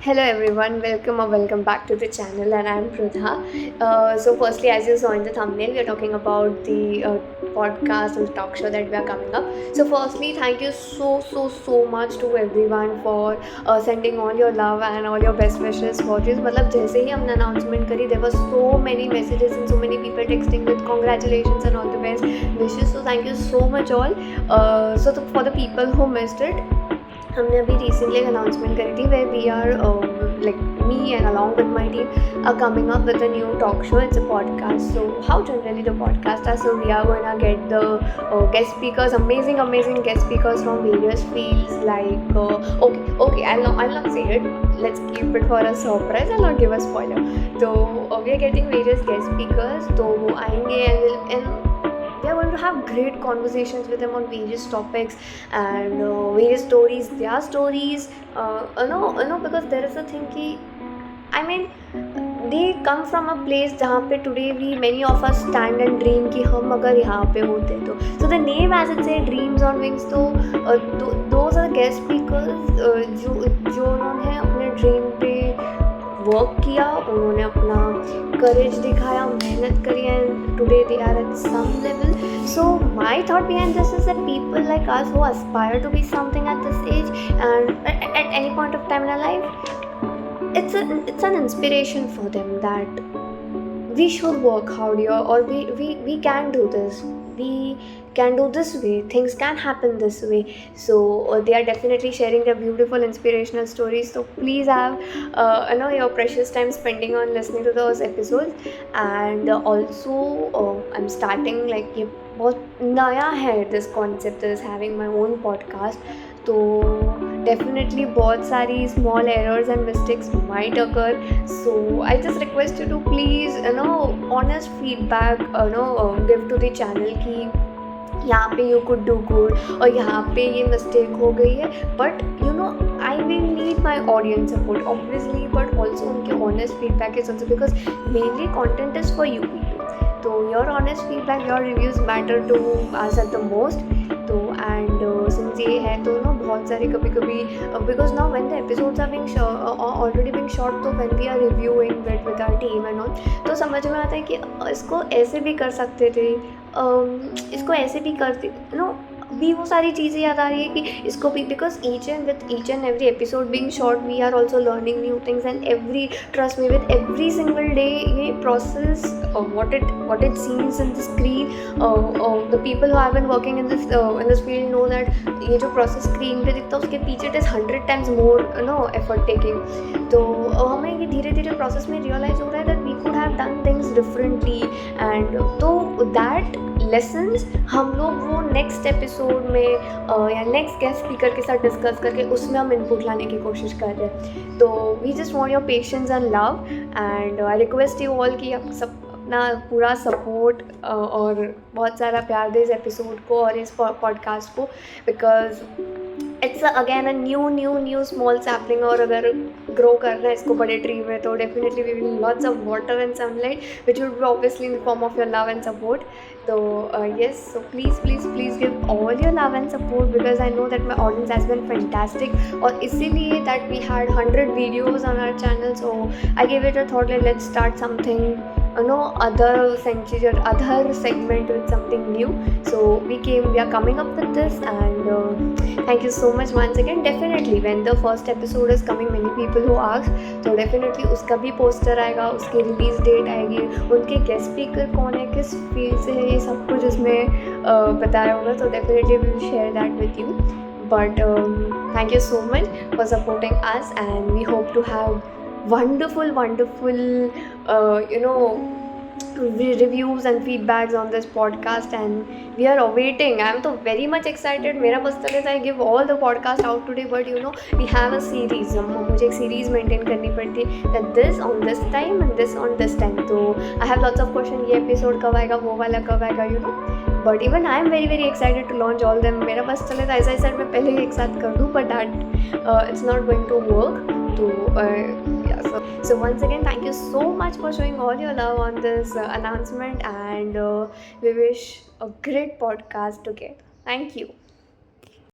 Hello everyone, welcome or welcome back to the channel, and I'm Pradha. So firstly, as you saw in the thumbnail, we are talking about the podcast and talk show that we are coming up. So firstly, thank you so much to everyone for sending all your love and all your best wishes for this. मतलब जैसे ही हमने announcement करी, there were so many messages and so many people texting with congratulations and all the best wishes. So thank you so much all. For the people who missed it, हमने अभी recently एक announcement करी थी way we are like me and along with my team are coming up with a new talk show. It's a podcast. So how generally the podcast are, so we are going to get the guest speakers, amazing guest speakers from various fields like okay I'll not say it. Let's keep it for a surprise. I'll not give a spoiler. So we are getting various guest speakers, तो वो आएंगे and we are going to have great conversations with them on various topics and various stories, their stories. Because there is a thing कि I mean they come from a place जहाँ पे today many of us stand and dream कि हम अगर यहाँ पे होते तो. So the name as it say dreams on wings, तो those are guest speakers जो उन्होंने अपने ड्रीम पे वर्क किया, उन्होंने अपना करेज दिखाया, मेहनत करी, and today they are at some level. So my thought behind this is that people like us who aspire to be something at this age and at any point of time in our life, it's an inspiration for them that we should work harder, or we can do this, we can do this way, things can happen this way. So they are definitely sharing their beautiful inspirational stories. So please have your precious time spending on listening to those episodes. And also I'm starting like ये बहुत नया है this concept is having my own podcast. तो definitely बहुत सारी small errors and mistakes might occur. So I just request you to please honest feedback give to the channel कि यहाँ पे यू कुड डू गुड और यहाँ पे ये मिस्टेक हो गई है. But I will need my audience support obviously, but also उनके honest feedback is also because mainly content is for you people. तो your honest feedback, your reviews matter to us at the most. तो and since ये है तो बहुत सारे कभी because now when the episodes are being already being shot, तो when we are reviewing with our team and all, तो समझ में आता है कि इसको ऐसे भी कर सकते थे, इसको ऐसे भी करते भी वो सारी चीज़ें याद आ रही है कि इसको भी, because each and every episode being short we are also learning new things and every trust me with every single day ये process what it seems in the screen. The people who have been working in this field know that ये जो process screen पे दिखता है उसके पीछे it is 100 times more effort taking. तो हमें ये धीरे धीरे प्रोसेस में रियलाइज़ हो रहा है that we could have done things differently. And तो दैट लेसन्स हम लोग वो नेक्स्ट एपिसोड में या नेक्स्ट गेस्ट स्पीकर के साथ डिस्कस करके उसमें हम इनपुट लाने की कोशिश कर रहे हैं. तो we just want your patience and love and I request you all कि आप सब अपना पूरा सपोर्ट और बहुत सारा प्यार दे इस एपिसोड को और इस पॉडकास्ट को, because it's again a new small sapling. और अगर ग्रो करना है इसको बड़े ट्री में तो definitely we will lots of water and sunlight which would be obviously in form of your love and support. तो yes, so please give all your love and support because I know that my audience has been fantastic. और इसीलिए that we had 100 videos on our channel, so I gave it a thought like let's start something other century or other segment with something new. So we are coming up with this and thank you so much once again. Definitely when the first episode is coming, many people who ask, so definitely उसका भी poster आएगा, उसकी release date आएगी, उनके guest speaker कौन है, किस field से है, ये सब कुछ उसमें बताया होगा. तो definitely we will share that with you. But thank you so much for supporting us and we hope to have wonderful reviews and feedbacks on this podcast and we are awaiting. I am so very much excited. मेरा बस चले I give all the podcast out today, but we have a series. मुझे एक series maintain करनी पड़ती that this on this time and this on this time. तो I have lots of questions, ये episode कब आएगा, वो वाला कब आएगा, but even I am very excited to launch all them. मेरा बस चले था, as I said मैं पहले ही एक साथ कर दूँ, but that it's not going to work. तो so once again thank you so much for showing all your love on this announcement and we wish a great podcast together. Thank you.